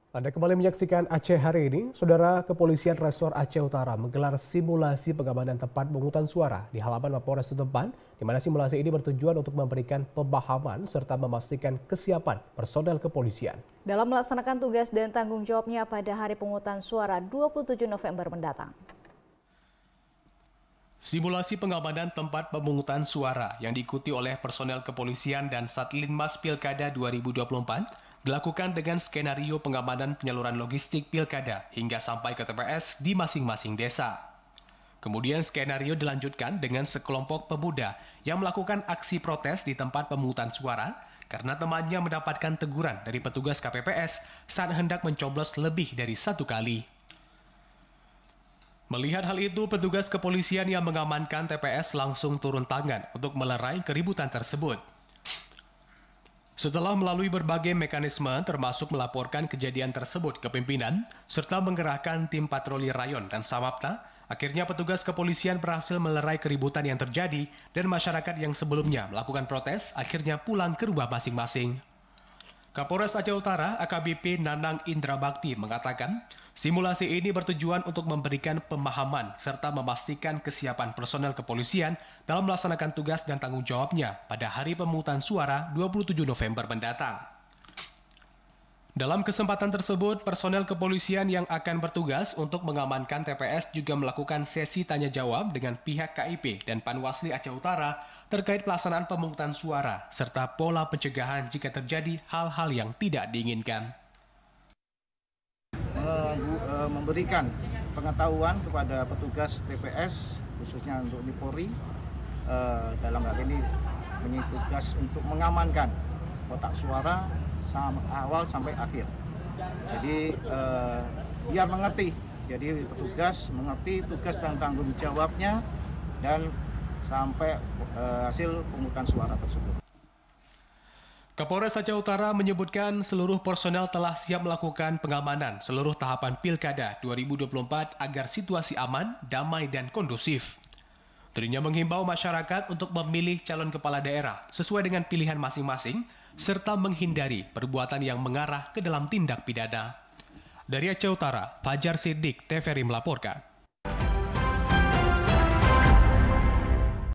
Anda kembali menyaksikan Aceh hari ini. Saudara, Kepolisian Resor Aceh Utara menggelar simulasi pengamanan tempat pemungutan suara di halaman Mapolres setempat, di mana simulasi ini bertujuan untuk memberikan pemahaman serta memastikan kesiapan personel kepolisian. Dalam melaksanakan tugas dan tanggung jawabnya pada hari pemungutan suara 27 November mendatang. Simulasi pengamanan tempat pemungutan suara yang diikuti oleh personel kepolisian dan Satlinmas Pilkada 2024 dilakukan dengan skenario pengamanan penyaluran logistik pilkada hingga sampai ke TPS di masing-masing desa. Kemudian skenario dilanjutkan dengan sekelompok pemuda yang melakukan aksi protes di tempat pemungutan suara karena temannya mendapatkan teguran dari petugas KPPS saat hendak mencoblos lebih dari satu kali. Melihat hal itu, petugas kepolisian yang mengamankan TPS langsung turun tangan untuk melerai keributan tersebut. Setelah melalui berbagai mekanisme termasuk melaporkan kejadian tersebut ke pimpinan, serta mengerahkan tim patroli rayon dan samapta, akhirnya petugas kepolisian berhasil melerai keributan yang terjadi dan masyarakat yang sebelumnya melakukan protes akhirnya pulang ke rumah masing-masing. Kapolres Aceh Utara AKBP Nanang Indra Bakti mengatakan, simulasi ini bertujuan untuk memberikan pemahaman serta memastikan kesiapan personel kepolisian dalam melaksanakan tugas dan tanggung jawabnya pada hari pemungutan suara 27 November mendatang. Dalam kesempatan tersebut, personel kepolisian yang akan bertugas untuk mengamankan TPS juga melakukan sesi tanya-jawab dengan pihak KIP dan Panwasli Aceh Utara terkait pelaksanaan pemungutan suara, serta pola pencegahan jika terjadi hal-hal yang tidak diinginkan. Memberikan pengetahuan kepada petugas TPS, khususnya untuk Polri, dalam hal ini tugas untuk mengamankan kotak suara awal sampai akhir. Jadi biar mengerti, jadi petugas mengerti tugas dan tanggung jawabnya dan sampai hasil pemungutan suara tersebut. Kapolres Aceh Utara menyebutkan seluruh personel telah siap melakukan pengamanan seluruh tahapan Pilkada 2024 agar situasi aman, damai, dan kondusif. Dirinya menghimbau masyarakat untuk memilih calon kepala daerah sesuai dengan pilihan masing-masing, serta menghindari perbuatan yang mengarah ke dalam tindak pidana. Dari Aceh Utara, Fajar Siddiq, TVRI melaporkan.